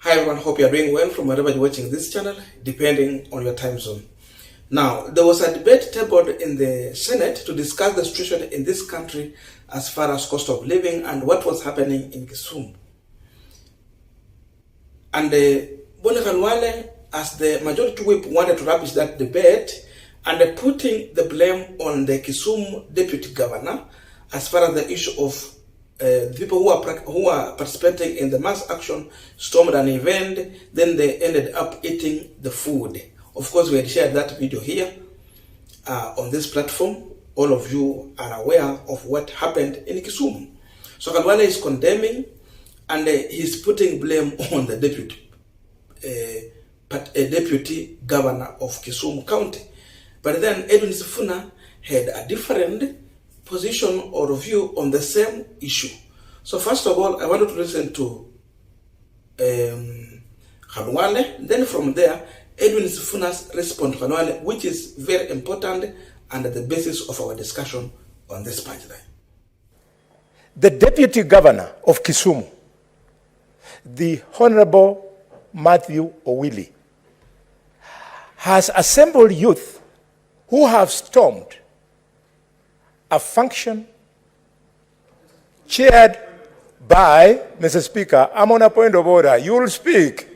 Hi everyone, hope you are doing well from wherever you're watching this channel, depending on your time zone. Now, there was a debate tabled in the Senate to discuss the situation in this country as far as cost of living and what was happening in Kisumu. And Khaluale, as the majority whip, wanted to rubbish that debate and putting the blame on the Kisumu deputy governor as far as the issue of the people who are participating in the mass action stormed an event, then they ended up eating the food. Of course, we had shared that video here on this platform. All of you are aware of what happened in Kisumu. So Khaluale is condemning and he's putting blame on the deputy governor of Kisumu County. But then Edwin Sifuna had a different position or view on the same issue. So first of all, I wanted to listen to Khaluale. Then from there, Edwin Sifuna's response to Khaluale, which is very important and the basis of our discussion on this punchline. The deputy governor of Kisumu, the Honorable Matthew Owili, has assembled youth who have stormed a function chaired by, Mr. Speaker, I'm on a point of order. You will speak.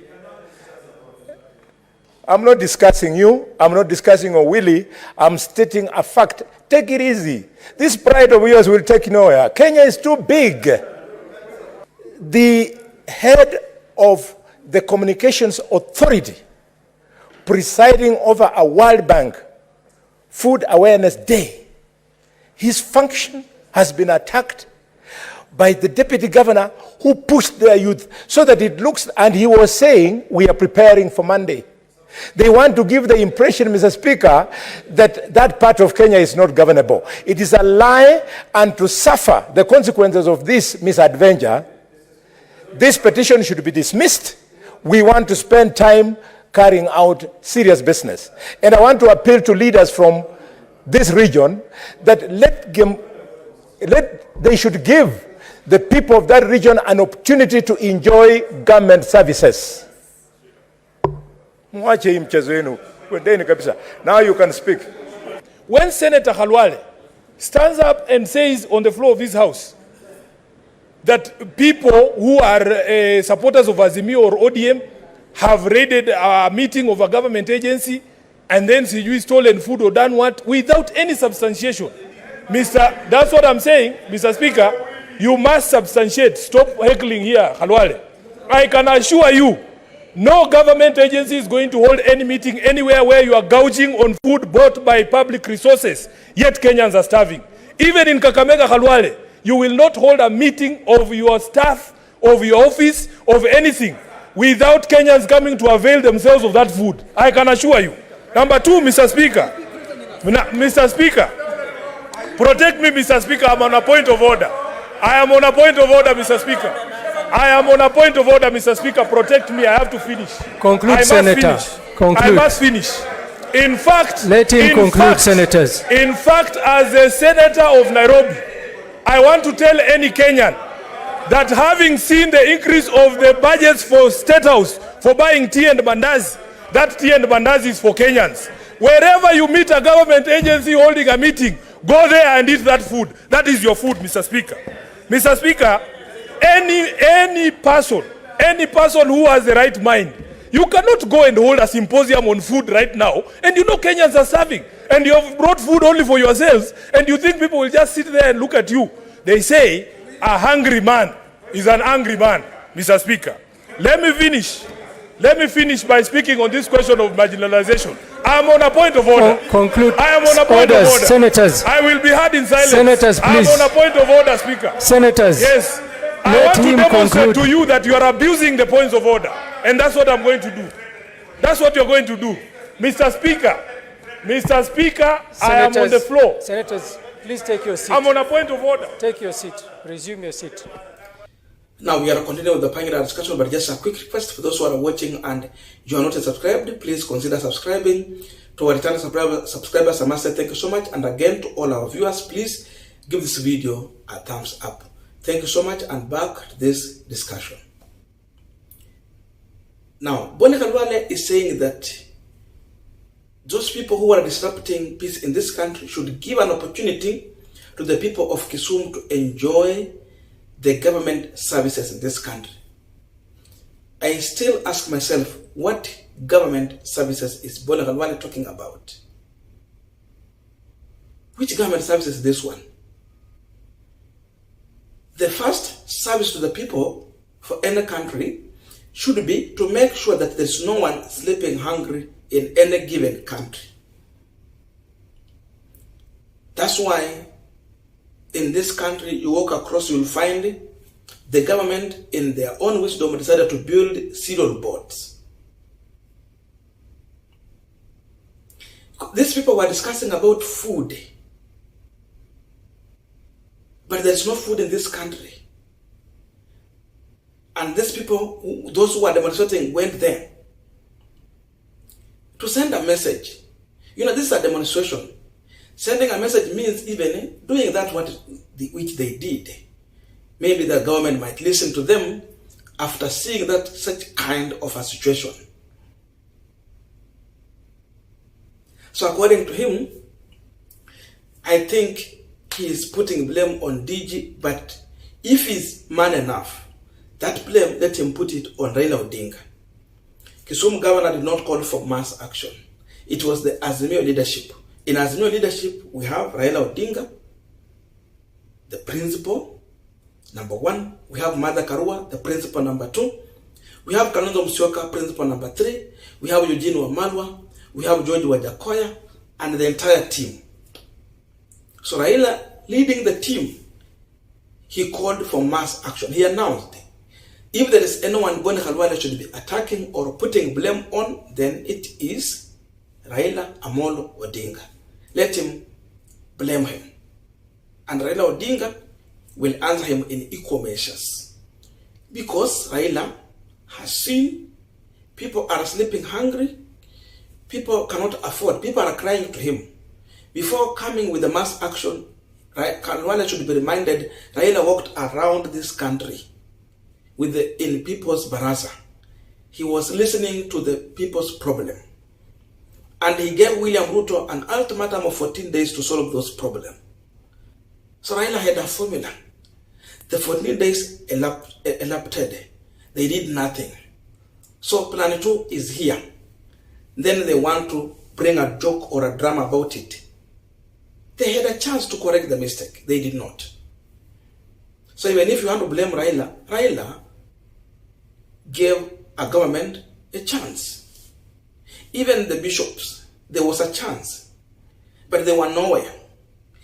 I'm not discussing you. I'm not discussing Owili. I'm stating a fact. Take it easy. This pride of yours will take nowhere. Kenya is too big. The head of the Communications Authority, presiding over a World Bank Food Awareness Day, his function has been attacked by the deputy governor who pushed their youth so that it looks, and he was saying, we are preparing for Monday. They want to give the impression, Mr. Speaker, that that part of Kenya is not governable. It is a lie, and to suffer the consequences of this misadventure, this petition should be dismissed. We want to spend time carrying out serious business. And I want to appeal to leaders from this region that they should give the people of that region an opportunity to enjoy government services. Now you can speak. When Senator Khaluale stands up and says on the floor of this house that people who are supporters of Azimio or ODM have raided a meeting of a government agency and then you stolen food or done what, without any substantiation. That's what I'm saying, Mr. Speaker. You must substantiate. Stop heckling here, Khaluale. I can assure you, no government agency is going to hold any meeting anywhere where you are gouging on food bought by public resources, yet Kenyans are starving. Even in Kakamega, Khaluale, you will not hold a meeting of your staff, of your office, of anything, without Kenyans coming to avail themselves of that food. I can assure you. Number two, Mr. Speaker. Mr. Speaker, protect me, Mr. Speaker. I'm on a point of order. I am on a point of order, Mr. Speaker. I am on a point of order, Mr. Speaker. Protect me. I have to finish. Conclude, Senator. Conclude. I must finish. In fact, let him conclude, senators. In fact, as a senator of Nairobi, I want to tell any Kenyan that having seen the increase of the budgets for State House for buying tea and mandazi, that tea and mandazi is for Kenyans. Wherever you meet a government agency holding a meeting, go there and eat that food. That is your food, Mr. Speaker. Mr. Speaker, any person who has the right mind, you cannot go and hold a symposium on food right now, and you know Kenyans are starving, and you have brought food only for yourselves, and you think people will just sit there and look at you. They say a hungry man is an angry man, Mr. Speaker. Let me finish by speaking on this question of marginalization. I am on a point of order. Conclude. I am on a point of order. Senators. I will be heard in silence. Senators, please. I am on a point of order, Speaker. Senators. Yes. I Let want to him demonstrate conclude. to you that you are abusing the points of order. And that's what I'm going to do. That's what you're going to do. Mr. Speaker, Senators, I am on the floor. Senators, please take your seat. I'm on a point of order. Take your seat. Resume your seat. Now we are continuing with the panel discussion, but just a quick request for those who are watching and you are not subscribed, please consider subscribing. To our returning subscribers, I must say thank you so much. And again, to all our viewers, please give this video a thumbs up. Thank you so much, and back to this discussion. Now, Boni Khaluale is saying that those people who are disrupting peace in this country should give an opportunity to the people of Kisumu to enjoy the government services in this country. I still ask myself, what government services is Boni Khaluale talking about? Which government service is this one? The first service to the people for any country should be to make sure that there's no one sleeping hungry in any given country. That's why in this country you walk across, you'll find the government in their own wisdom decided to build cereal boards. These people were discussing about food, but there's no food in this country. And these people, those who are demonstrating, went there to send a message. You know, this is a demonstration. Sending a message means even doing that which they did. Maybe the government might listen to them after seeing that such kind of a situation. So according to him, I think he is putting blame on DG, but if he's man enough, that blame, let him put it on Raila Odinga. Kisumu governor did not call for mass action. It was the Azimio leadership. In Azimio leadership, we have Raila Odinga, the principal, number 1. We have Martha Karua, the principal, number 2. We have Kalonzo Musyoka, principal, number 3. We have Eugene Wamalwa. We have George Wajakoya, and the entire team. So Raila, leading the team, he called for mass action. He announced, if there is anyone Boni Khaluale should be attacking or putting blame on, then it is Raila Amolo Odinga. Let him blame him. And Raila Odinga will answer him in equal measures. Because Raila has seen people are sleeping hungry, people cannot afford, people are crying to him. Before coming with the mass action, Khaluale should be reminded, Raila walked around this country in people's baraza. He was listening to the people's problem. And he gave William Ruto an ultimatum of 14 days to solve those problems. So Raila had a formula. The 14 days elapsed. They did nothing. So plan 2 is here. Then they want to bring a joke or a drama about it. They had a chance to correct the mistake. They did not. So even if you want to blame Raila, Raila gave a government a chance. Even the bishops, there was a chance, but they were nowhere.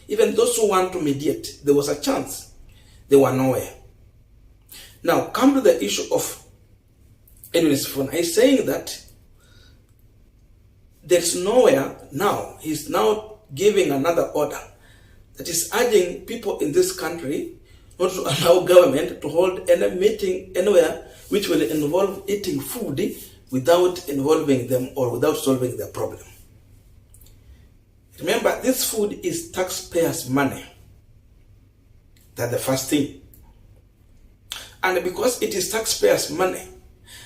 Even those who want to mediate, there was a chance. They were nowhere. Now, come to the issue of Edwin Sifuna. He's saying that there's nowhere now. He's now giving another order that is urging people in this country not to allow government to hold any meeting anywhere which will involve eating food without involving them or without solving their problem. Remember, this food is taxpayers' money. That's the first thing. And because it is taxpayers' money,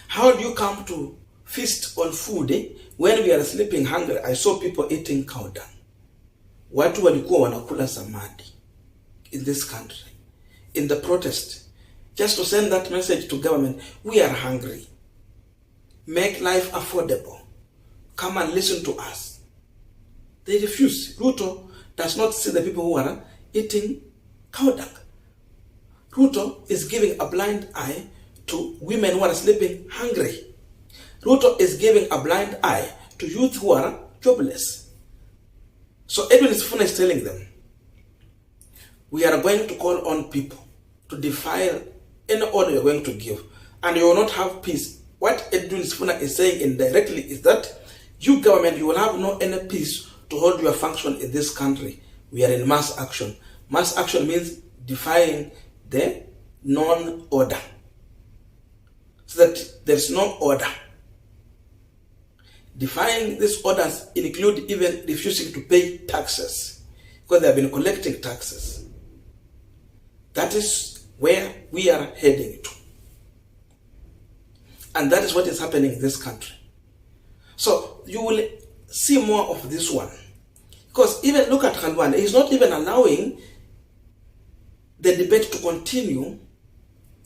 how do you come to feast on food when we are sleeping hungry? I saw people eating cow dung. Watu walikuwa wanakula samadi in this country, in the protest, just to send that message to government, we are hungry. Make life affordable. Come and listen to us. They refuse. Ruto does not see the people who are eating cow dung. Ruto is giving a blind eye to women who are sleeping hungry. Ruto is giving a blind eye to youth who are jobless. So Edwin Sifuna is telling them, we are going to call on people to defy any order you're going to give, and you will not have peace. What Edwin Sifuna is saying indirectly is that you government, you will have no any peace to hold your function in this country. We are in mass action. Mass action means defying the non-order, so that there is no order. Defying these orders include even refusing to pay taxes, because they have been collecting taxes. That is where we are heading to. And that is what is happening in this country. So you will see more of this one. Because even look at Khaluale, he's not even allowing the debate to continue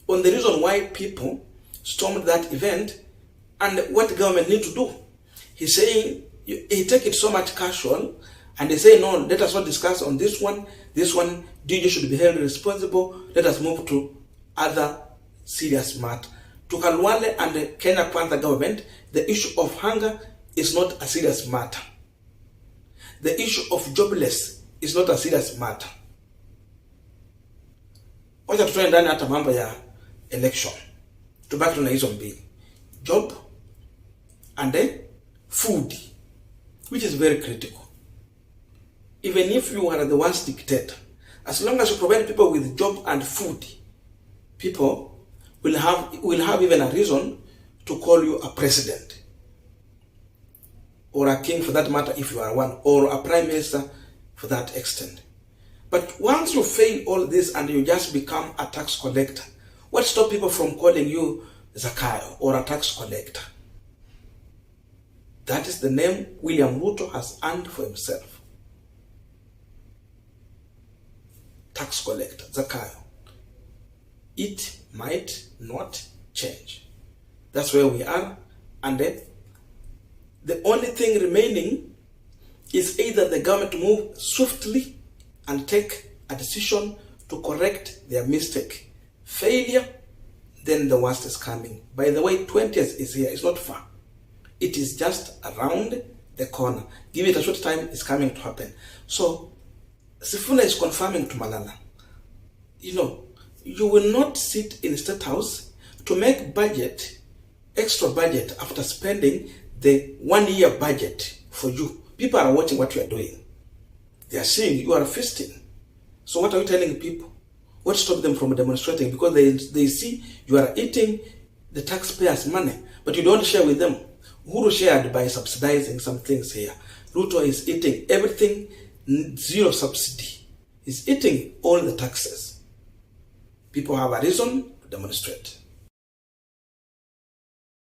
on the reason why people stormed that event and what the government need to do. He's saying, he take it so much casual, and they say, no, let us not discuss on this one, DJ should be held responsible, let us move to other serious matter. To Khaluale and the Kenya Kwanza government, the issue of hunger is not a serious matter. The issue of jobless is not a serious matter. Wacha tutoe ndani hata mambo ya election. Tubaki na hizo mbili. Job and food, which is very critical. Even if you are the ones dictator, as long as you provide people with job and food, people will have even a reason to call you a president, or a king for that matter if you are one, or a prime minister for that extent. But once you fail all this and you just become a tax collector, what stops people from calling you Zakayo or a tax collector? That is the name William Ruto has earned for himself. Tax collector, Zakayo. It might not change. That's where we are. And then the only thing remaining is either the government to move swiftly and take a decision to correct their mistake. Failure, then the worst is coming. By the way, 20th is here. It's not far. It is just around the corner. Give it a short time, it's coming to happen. So, Sifuna is confirming to Malala, you will not sit in the State House to make budget, extra budget, after spending the 1 year budget for you. People are watching what you are doing. They are seeing you are feasting. So what are you telling people? What stops them from demonstrating? Because they see you are eating the taxpayers' money, but you don't share with them. Uhuru shared by subsidizing some things here. Ruto is eating everything, zero subsidy. He's eating all the taxes. People have a reason to demonstrate.